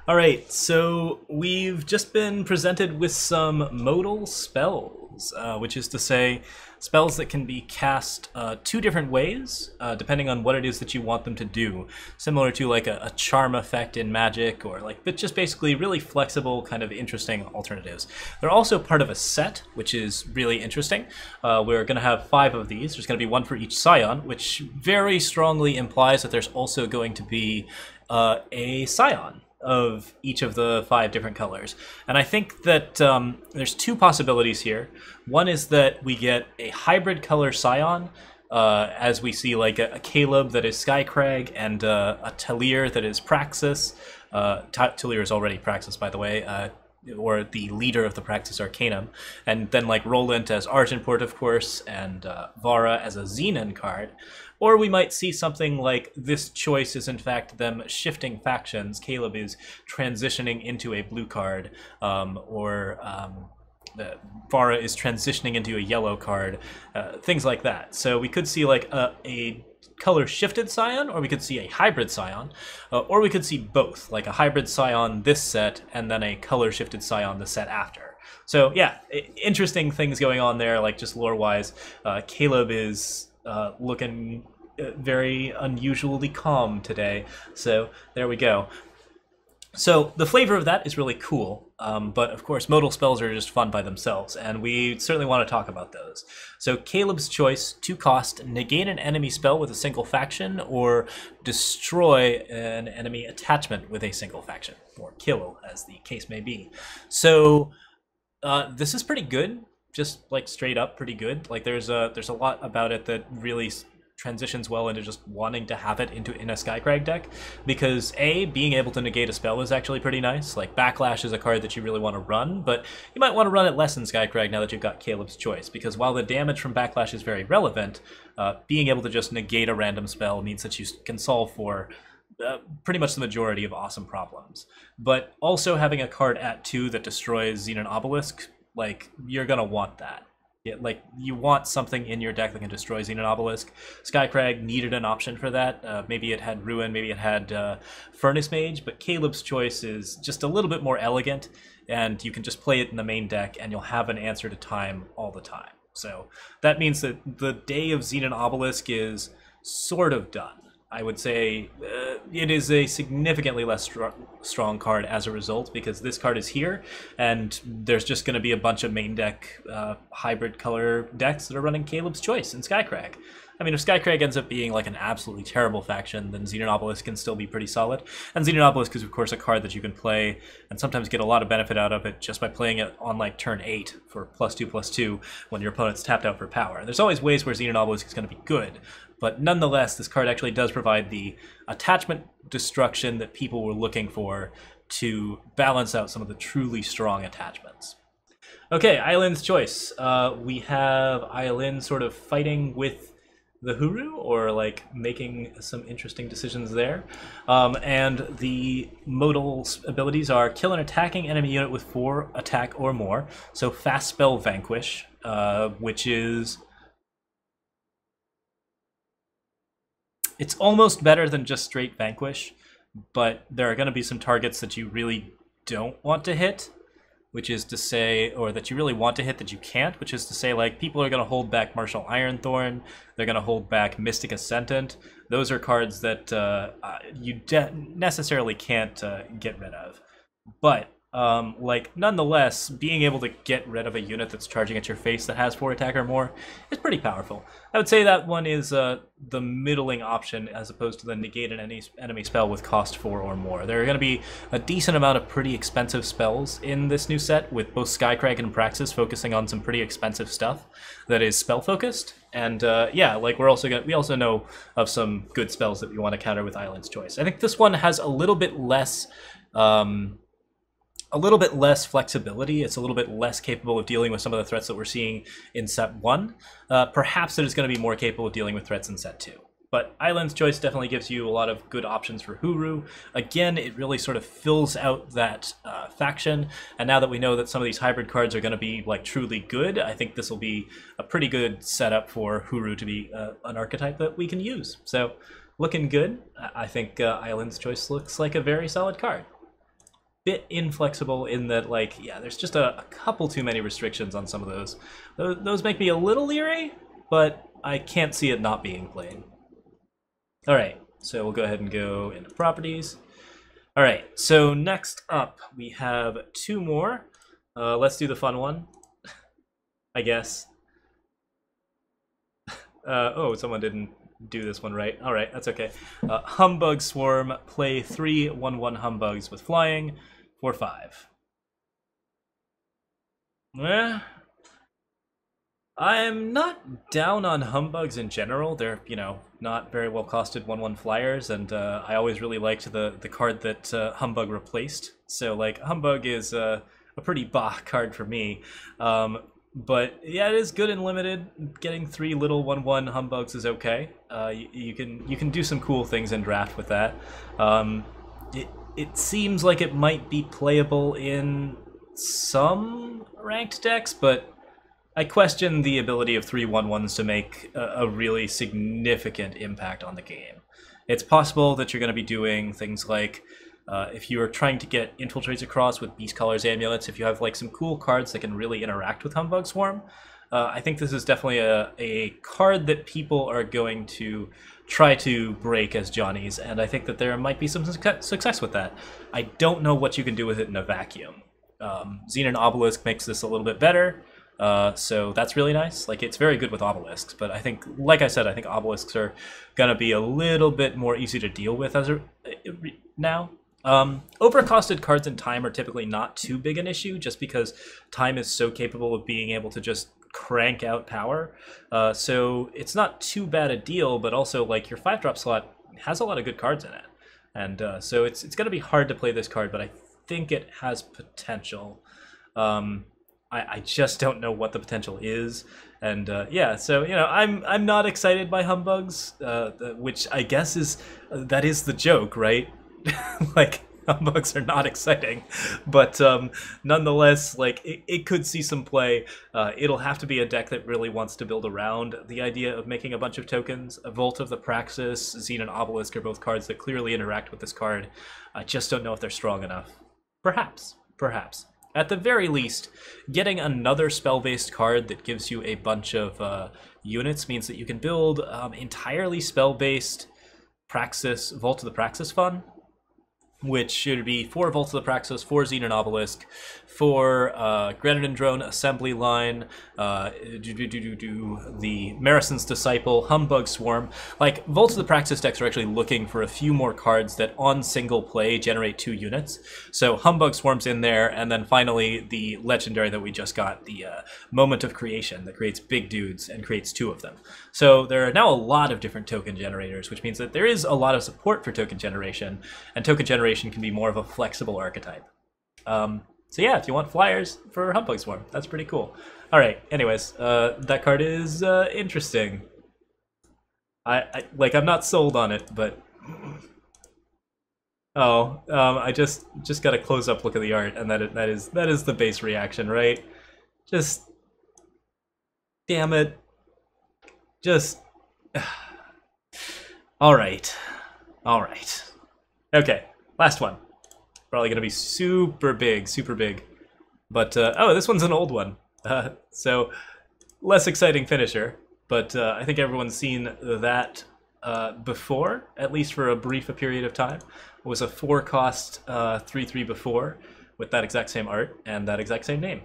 All right, so we've just been presented with some modal spells, which is to say spells that can be cast two different ways, depending on what it is that you want them to do. Similar to like a charm effect in Magic, or like, but just basically really flexible, kind of interesting alternatives. They're also part of a set, which is really interesting. We're going to have 5 of these. There's going to be one for each Scion, which very strongly implies that there's also going to be a Scion of each of the 5 different colors. And I think that there's 2 possibilities here. One is that we get a hybrid color Scion, as we see like a Caleb that is Skycrag and a Talir that is Praxis. Talir is already Praxis, by the way, or the leader of the Praxis Arcanum. And then like Roland as Argenport, of course, and Vara as a Xenon card. Or we might see something like this choice is in fact them shifting factions. Caleb is transitioning into a blue card, or Vara is transitioning into a yellow card, things like that. So we could see like a color shifted Scion, or we could see a hybrid Scion, or we could see both, like a hybrid Scion this set and then a color shifted Scion the set after. So yeah, interesting things going on there, like just lore wise. Caleb is looking very unusually calm today, so there we go. So the flavor of that is really cool, but of course modal spells are just fun by themselves, and we certainly want to talk about those. So Caleb's choice, 2 cost, negate an enemy spell with a single faction, or destroy an enemy attachment with a single faction, or kill, as the case may be. So this is pretty good. Just like straight up pretty good. Like there's a lot about it that really transitions well into just wanting to have it in a Skycrag deck, because being able to negate a spell is actually pretty nice. Like Backlash is a card that you really want to run, but you might want to run it less in Skycrag now that you've got Caleb's choice, because while the damage from Backlash is very relevant, being able to just negate a random spell means that you can solve for pretty much the majority of awesome problems. But also having a card at 2 that destroys Xenon Obelisk, like, you're gonna want that. Yeah, like, you want something in your deck that can destroy Xenon Obelisk. Skycrag needed an option for that. Maybe it had Ruin, maybe it had Furnace Mage, but Caleb's choice is just a little bit more elegant, and you can just play it in the main deck, and you'll have an answer to time all the time. So that means that the day of Xenon Obelisk is sort of done. I would say it is a significantly less strong card as a result, because this card is here, and there's just going to be a bunch of main deck hybrid color decks that are running Caleb's choice in Skycrag. I mean, if Skycrag ends up being like an absolutely terrible faction, then Xenon Obelisk can still be pretty solid. And Xenon Obelisk is, of course, a card that you can play and sometimes get a lot of benefit out of it just by playing it on like turn 8 for +2/+2 when your opponent's tapped out for power. There's always ways where Xenon Obelisk is going to be good, but nonetheless, this card actually does provide the attachment destruction that people were looking for to balance out some of the truly strong attachments. Okay, Island's choice. We have Island sort of fighting with the Huru, or like making some interesting decisions there. And the modal abilities are kill an attacking enemy unit with 4 attack or more. So fast spell Vanquish, which is... it's almost better than just straight Vanquish, but there are going to be some targets that you really don't want to hit, which is to say, or that you really want to hit that you can't, which is to say, like, people are going to hold back Martial Ironthorn, they're going to hold back Mystic Ascendant. Those are cards that you necessarily can't get rid of. But like, nonetheless, being able to get rid of a unit that's charging at your face that has 4 attack or more is pretty powerful. I would say that one is the middling option, as opposed to the negate an enemy spell with cost 4 or more. There are going to be a decent amount of pretty expensive spells in this new set, with both Skycrag and Praxis focusing on some pretty expensive stuff that is spell focused. And yeah, like, we also know of some good spells that we want to counter with Island's choice. I think this one has a little bit less flexibility. It's a little bit less capable of dealing with some of the threats that we're seeing in set 1. Perhaps it is going to be more capable of dealing with threats in set 2. But Island's choice definitely gives you a lot of good options for Huru. Again, it really sort of fills out that faction, and now that we know that some of these hybrid cards are going to be like truly good, I think this will be a pretty good setup for Huru to be an archetype that we can use. So looking good. I think Island's choice looks like a very solid card. bit inflexible in that, like, yeah, there's just a couple too many restrictions on some of those. Those make me a little leery, but I can't see it not being played. All right, so we'll go ahead and go into properties. All right, so next up we have two more. Let's do the fun one, I guess. Oh, someone didn't do this one right. All right, that's okay. Humbug Swarm, play 3 1/1 Humbugs with flying for 5. I'm not down on Humbugs in general. They're, you know, not very well costed 1/1 flyers, and I always really liked the card that Humbug replaced. So, like, Humbug is a pretty bah card for me. But yeah, it is good and limited. Getting 3 little 1/1 Humbugs is okay. You can do some cool things in draft with that. It seems like it might be playable in some ranked decks, but I question the ability of 3 1/1s to make a really significant impact on the game. It's possible that you're going to be doing things like, if you are trying to get infiltrates across with Beast Caller's Amulets, if you have like some cool cards that can really interact with Humbug Swarm, I think this is definitely a card that people are going to try to break as Johnnies, and I think that there might be some success with that. I don't know what you can do with it in a vacuum. Xenon Obelisk makes this a little bit better, so that's really nice. Like, it's very good with obelisks, but I think, like I said, I think obelisks are gonna be a little bit more easy to deal with as now. Overcosted cards in time are typically not too big an issue, just because time is so capable of being able to just crank out power. So it's not too bad a deal, but also, like, your 5-drop slot has a lot of good cards in it. And so it's going to be hard to play this card, but I think it has potential. I just don't know what the potential is. And yeah, so, you know, I'm not excited by Humbugs, which I guess is the joke, right? Like, Humbugs are not exciting, but nonetheless, like, it could see some play. It'll have to be a deck that really wants to build around the idea of making a bunch of tokens. A Vault of the Praxis, Xenon Obelisk are both cards that clearly interact with this card. I just don't know if they're strong enough. Perhaps. At the very least, getting another spell-based card that gives you a bunch of units means that you can build entirely spell-based Praxis, Vault of the Praxis fun, which should be 4 Vault of the Praxis, 4 Xenon Obelisk, 4 Grenadin Drone Assembly Line, the Marison's Disciple, Humbug Swarm. Like, Vault of the Praxis decks are actually looking for a few more cards that on single play generate 2 units. So Humbug Swarm's in there, and then finally the legendary that we just got, the Moment of Creation, that creates big dudes and creates 2 of them. So there are now a lot of different token generators, which means that there is a lot of support for token generation, and token generation can be more of a flexible archetype. So yeah, if you want flyers for Humbug Swarm, that's pretty cool. All right, anyways, that card is interesting. I'm not sold on it, but oh, I just got a close-up look at the art, and that is the base reaction, right? Just damn it, just all right. Okay, last one. Probably gonna be super big. But, oh, this one's an old one. So, less exciting finisher. But I think everyone's seen that before, at least for a brief period of time. It was a 4-cost 3/3 before, with that exact same art and that exact same name.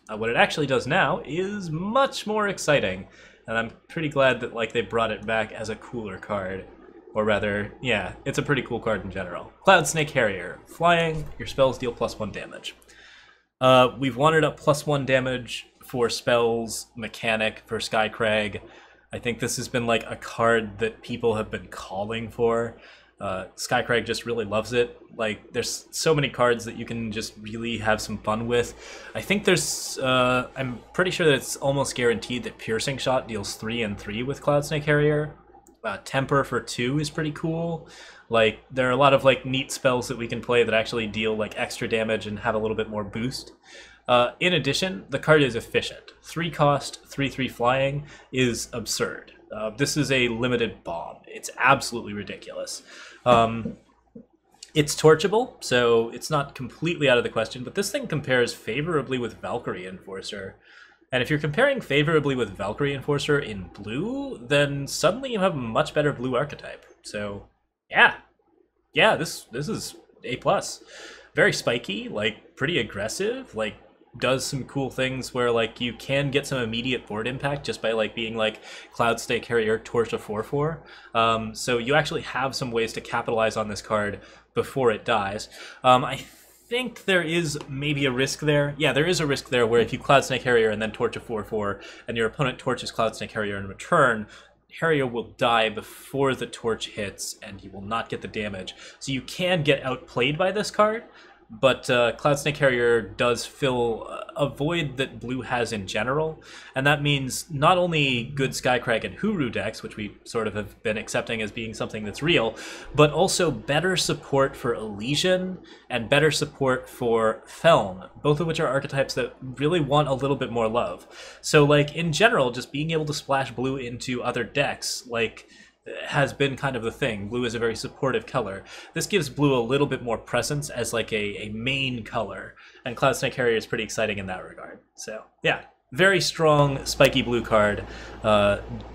What it actually does now is much more exciting. And I'm pretty glad that, like, they brought it back as a cooler card. Or rather, yeah, it's a pretty cool card in general. Cloudsnake Harrier. Flying, your spells deal +1 damage. We've wanted a +1 damage for spells mechanic for Skycrag. I think this has been like a card that people have been calling for. Skycrag just really loves it. Like, there's so many cards that you can just really have some fun with. I think there's, I'm pretty sure that it's almost guaranteed that Piercing Shot deals 3 and 3 with Cloudsnake Harrier. Temper for 2 is pretty cool. Like, there are a lot of like neat spells that we can play that actually deal like extra damage and have a little bit more boost. In addition, the card is efficient. 3-cost, 3/3 flying is absurd. This is a limited bomb. It's absolutely ridiculous. It's torchable, so it's not completely out of the question, but this thing compares favorably with Valkyrie Enforcer. And if you're comparing favorably with Valkyrie Enforcer in blue, then suddenly you have a much better blue archetype. So, yeah. Yeah, this is A+. Very spiky, like, pretty aggressive, like, does some cool things where, like, you can get some immediate board impact just by, like, being, like, Cloudsnake Harrier, Torch a 4/4. So you actually have some ways to capitalize on this card before it dies. I think there is maybe a risk there. Yeah, there is a risk there where if you Cloudsnake Harrier and then Torch a 4/4, and your opponent torches Cloudsnake Harrier in return, Harrier will die before the torch hits, and you will not get the damage. So you can get outplayed by this card, but Cloudsnake Harrier does fill a void that blue has in general, and that means not only good Skycrag and Huru decks, which we sort of have been accepting as being something that's real, but also better support for Elysian and better support for Feln, both of which are archetypes that really want a little bit more love. So, like, in general, just being able to splash blue into other decks, like, has been kind of the thing. Blue is a very supportive color. This gives blue a little bit more presence as like a main color, and Cloudsnake Harrier is pretty exciting in that regard. So yeah, very strong spiky blue card.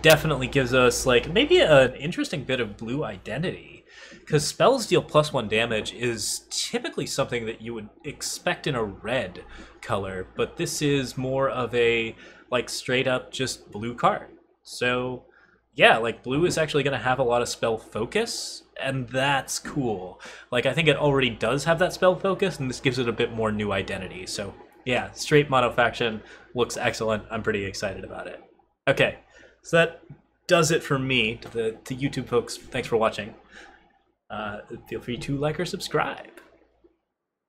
Definitely gives us like maybe an interesting bit of blue identity, because spells deal +1 damage is typically something that you would expect in a red color, but this is more of a like straight up just blue card. So yeah, like, blue is actually going to have a lot of spell focus, and that's cool. Like, I think it already does have that spell focus, and this gives it a bit more new identity. So, yeah, straight mono faction looks excellent. I'm pretty excited about it. Okay, so that does it for me. To YouTube folks, thanks for watching. Feel free to like or subscribe.